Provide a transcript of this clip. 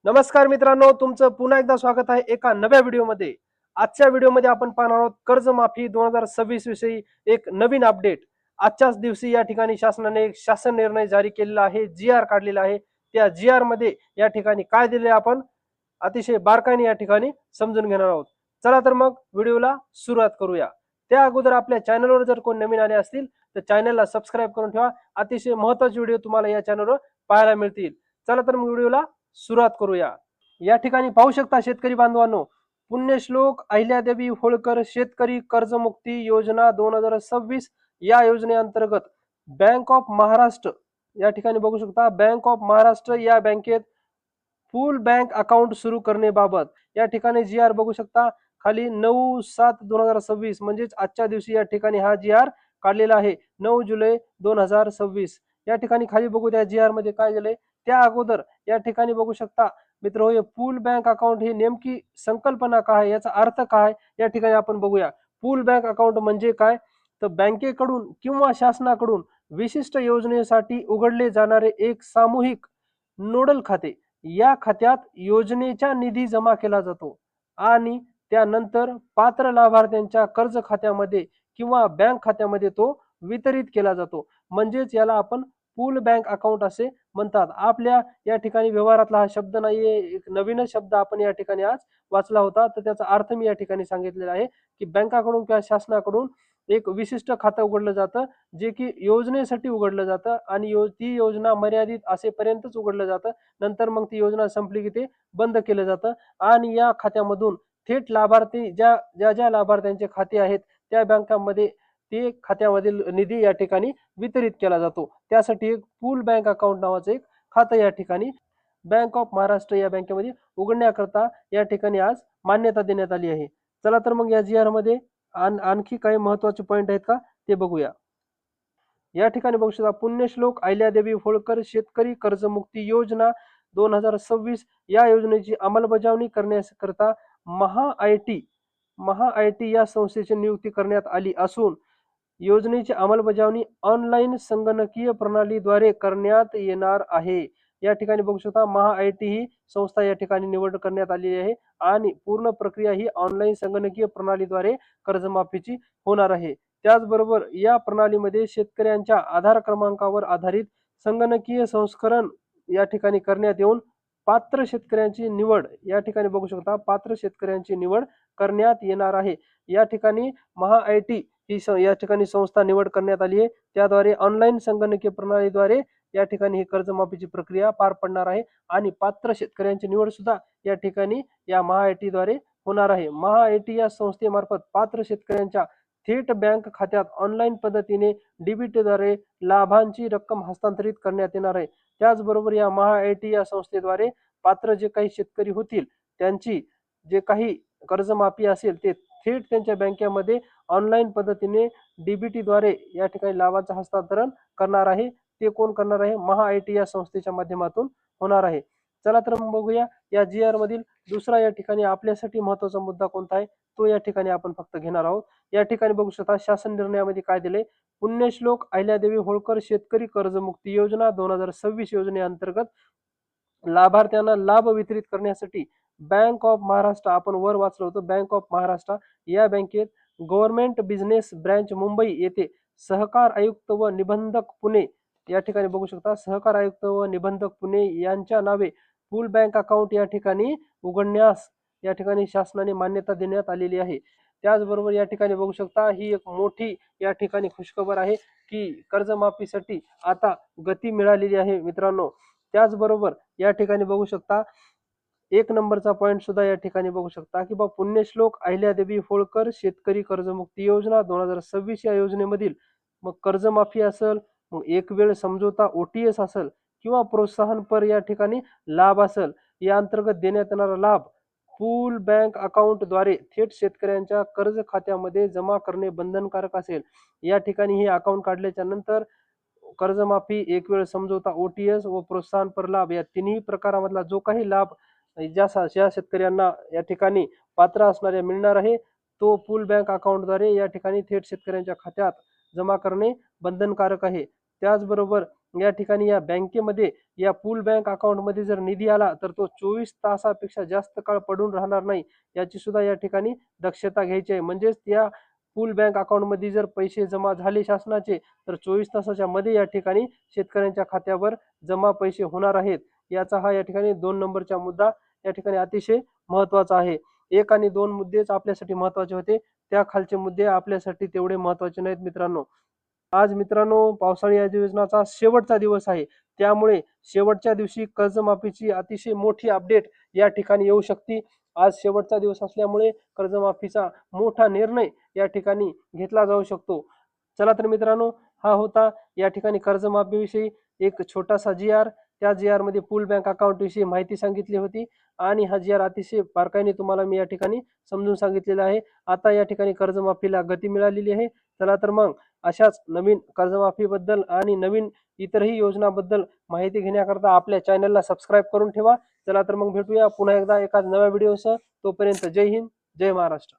नमस्कार मित्रांनो, तुमचं पुन्हा एकदा स्वागत आहे एका नव्या व्हिडिओमध्ये. आजच्या व्हिडिओमध्ये आपण पाहणार आहोत कर्जमाफी 2026 विषयी एक नवीन अपडेट. आजच्याच दिवशी या ठिकाणी शासनाने एक शासन निर्णय जारी केलेला आहे, जी-आर काढलेला आहे. त्या जी-आर मध्ये या ठिकाणी काय दिले आपण अतिशय बारकाईने या ठिकाणी समजून घेणार आहोत. चला तर मग व्हिडिओला सुरुवात करूया. त्या अगोदर आपल्या चॅनलवर जर कोण नवीन आले असतील तर चॅनलला सबस्क्राईब करून ठेवा. अतिशय महत्त्वाचे व्हिडिओ तुम्हाला या चॅनलवर पाहायला मिळतील. चला तर मग व्हिडिओला सुरुवात करूया. या ठिकाणी पाहू शकता शेतकरी बांधवांनो, पुण्यश्लोक अहिल्यादेवी होळकर शेतकरी कर्जमुक्ती योजना 2026 या योजनेअंतर्गत बँक ऑफ महाराष्ट्र या ठिकाणी बघू शकता, बँक ऑफ महाराष्ट्र या बँकेत फुल बँक अकाउंट सुरू करण्याबाबत या ठिकाणी जी-आर बघू शकता. खाली 9/7/2026 म्हणजेच आजच्या दिवशी या ठिकाणी हा जी-आर काढलेला आहे. 9 जुलै 2026 या ठिकाणी खाली बघू त्या जी-आर मध्ये काय दिले. त्या अगोदर या ठिकाणी बघू शकता मित्र, हे पूल बँक अकाउंट ही नेमकी संकल्पना काय, याचा अर्थ काय या ठिकाणी आपण बघूया. पूल बँक अकाउंट म्हणजे काय, तर बँकेकडून किंवा शासनाकडून विशिष्ट योजनेसाठी उघडले जाणारे एक सामूहिक नोडल खाते. या खात्यात योजनेचा निधी जमा केला जातो आणि त्यानंतर पात्र लाभार्थ्यांच्या कर्ज खात्यामध्ये किंवा बँक खात्यामध्ये तो वितरित केला जातो. म्हणजेच याला आपण पूल बँक अकाउंट असे म्हणतात. आपल्या या ठिकाणी व्यवहारातला हा शब्द नाहीये, एक नवीनच शब्द आपण या ठिकाणी आज वाचला होता. तर त्याचा अर्थ मी या ठिकाणी सांगितलेला आहे की बँकाकडून किंवा शासनाकडून एक विशिष्ट खातं उघडलं जातं, जे की योजनेसाठी उघडलं जातं आणि ती योजना मर्यादित असेपर्यंतच उघडलं जातं. नंतर मग ती योजना संपली की ते बंद केलं जातं आणि या खात्यामधून थेट लाभार्थी ज्या लाभार्थ्यांचे खाते आहेत त्या बँकांमध्ये ते खात्यामधील निधी या ठिकाणी वितरित केला जातो. त्यासाठी एक पूल बँक अकाउंट नावाचं एक खातं या ठिकाणी बँक ऑफ महाराष्ट्र या बँकेमध्ये उघडण्याकरता या ठिकाणी आज मान्यता देण्यात आली आहे. चला तर मग या जी-आर मध्ये आणखी काही महत्त्वाचे पॉईंट आहेत का ते बघूया. या ठिकाणी बघू शकता, पुण्यश्लोक अहिल्यादेवी होळकर शेतकरी कर्जमुक्ती योजना 2026 या योजनेची अंमलबजावणी करण्याकरता महा आय टी या संस्थेची नियुक्ती करण्यात आली असून योजनेची अंमलबजावणी ऑनलाईन संगणकीय प्रणालीद्वारे करण्यात येणार आहे. या ठिकाणी बघू शकता, महा-आय-टी ही संस्था या ठिकाणी निवड करण्यात आलेली आहे आणि पूर्ण प्रक्रिया ही ऑनलाईन संगणकीय प्रणालीद्वारे कर्जमाफीची होणार आहे. त्याचबरोबर या प्रणालीमध्ये शेतकऱ्यांच्या आधार क्रमांकावर आधारित संगणकीय संस्करण या ठिकाणी करण्यात येऊन पात्र शेतकऱ्यांची निवड या ठिकाणी बघू शकता, पात्र शेतकऱ्यांची निवड करण्यात येणार आहे. या ठिकाणी महा-आय-टी ही या ठिकाणी संस्था निवड करण्यात आली आहे. त्याद्वारे ऑनलाईन संगणकीय प्रणालीद्वारे या ठिकाणी ही कर्जमाफीची प्रक्रिया पार पडणार आहे आणि पात्र शेतकऱ्यांची निवड सुद्धा या ठिकाणी या महा-आय-टी द्वारे होणार आहे. महा-आय-टी या संस्थेमार्फत पात्र शेतकऱ्यांच्या थेट बँक खात्यात ऑनलाईन पद्धतीने डीबीटीद्वारे लाभांची रक्कम हस्तांतरित करण्यात येणार आहे. त्याचबरोबर या महा-आय-टी या संस्थेद्वारे पात्र जे काही शेतकरी होतील त्यांची जे काही कर्जमाफी असेल ते थेट त्यांच्या बँकेमध्ये ऑनलाईन पद्धतीने डीबीटीद्वारे या ठिकाणी लाभांचं हस्तांतरण करणार आहे. ते कोण करणार आहे, महा-आय-टी या संस्थेच्या माध्यमातून होणार आहे. चला तर मग बघूया या जी-आर मधील दुसरा या ठिकाणी आपल्यासाठी महत्त्वाचा मुद्दा कोणता आहे तो या ठिकाणी आपण फक्त घेणार आहोत. या ठिकाणी बघू शकता, शासन निर्णयामध्ये काय दिले. पुण्यश्लोक अहिल्यादेवी होळकर शेतकरी कर्जमुक्ती योजना 2026 योजनेअंतर्गत लाभार्थ्यांना लाभ वितरित करण्यासाठी बँक ऑफ महाराष्ट्र, आपण वर वाचलं होतं, बँक ऑफ महाराष्ट्र या बँकेत गव्हर्नमेंट बिझनेस ब्रँच मुंबई येथे सहकार आयुक्त व निबंधक पुणे या ठिकाणी बघू शकता, सहकार आयुक्त व निबंधक पुणे यांच्या नावे पूल बँक अकाउंट या ठिकाणी उघडण्यास या ठिकाणी शासनाने मान्यता देण्यात आलेली आहे. त्याचबरोबर या ठिकाणी बघू शकता, ही एक मोठी या ठिकाणी खुशखबर आहे की कर्जमाफीसाठी आता गती मिळालेली आहे मित्रांनो. त्याचबरोबर या ठिकाणी बघू शकता, एक नंबरचा पॉईंट सुद्धा या ठिकाणी बघू शकता की बा पुण्यश्लोक अहिल्यादेवी होळकर शेतकरी कर्जमुक्ती योजना 2026 या योजनेमधील मग कर्जमाफी असेल, मग एक वेळ समझोता ओटीएस असेल किंवा प्रोत्साहनपर या ठिकाणी लाभ असेल, या अंतर्गत देण्यात येणारा लाभ पूल बँक अकाउंटद्वारे थेट शेतकऱ्यांच्या कर्ज खात्यामध्ये जमा करणे बंधनकारक असेल. या ठिकाणी हे अकाउंट काढल्याच्या नंतर कर्जमाफी, एक वेळ समझोता ओटीएस व प्रोत्साहनपर लाभ या तिन्ही प्रकारामधला जो काही लाभ ज्या शेतकऱ्यांना या ठिकाणी पात्र असणाऱ्या मिळणार आहे तो पूल बँक अकाउंटद्वारे या ठिकाणी थेट शेतकऱ्यांच्या खात्यात जमा करणे बंधनकारक आहे. त्याचबरोबर या ठिकाणी या बँकेमध्ये या पूल बँक अकाउंटमध्ये जर निधी आला तर तो 24 तासापेक्षा जास्त काळ पडून राहणार नाही, याची सुद्धा या ठिकाणी दक्षता घ्यायची आहे. म्हणजेच त्या पूल बँक अकाउंटमध्ये जर पैसे जमा झाले शासनाचे तर 24 तासाच्या मध्ये या ठिकाणी शेतकऱ्यांच्या खात्यावर जमा पैसे होणार आहेत. याचा हा या ठिकाणी 2 नंबरचा मुद्दा या ठिकाणी अतिशय महत्त्वाचा आहे. 1 आणि 2 मुद्देच आपल्यासाठी महत्त्वाचे होते. त्या खालचे मुद्दे आपल्यासाठी तेवढे महत्त्वाचे नाहीत मित्रांनो. आज मित्रांनो पावसाळी अधिवेशनाचा शेवटचा दिवस आहे. त्यामुळे शेवटच्या दिवशी कर्जमाफीची अतिशय मोठी अपडेट या ठिकाणी येऊ शकते. आज शेवटचा दिवस असल्यामुळे कर्जमाफीचा मोठा निर्णय या ठिकाणी घेतला जाऊ शकतो. चला तर मित्रांनो, हा होता या ठिकाणी कर्जमाफीविषयी एक छोटासा जी-आर. त्या जी-आर मध्ये पूल बँक अकाउंट विषयी माहिती सांगितली होती आणि हा जी-आर अतिशय बारकाईने तुम्हाला मी या ठिकाणी समजून सांगितलेला आहे. आता या ठिकाणी कर्जमाफीला गती मिळालेली आहे. चला तर मग अशाच नवीन कर्जमाफीबद्दल आणि नवीन इतरही योजनाबद्दल माहिती घेण्याकरता आपल्या चॅनलला सबस्क्राईब करून ठेवा. चला तर मग भेटूया पुन्हा एकदा एका नव्या व्हिडिओसह. तोपर्यंत जय हिंद, जय महाराष्ट्र.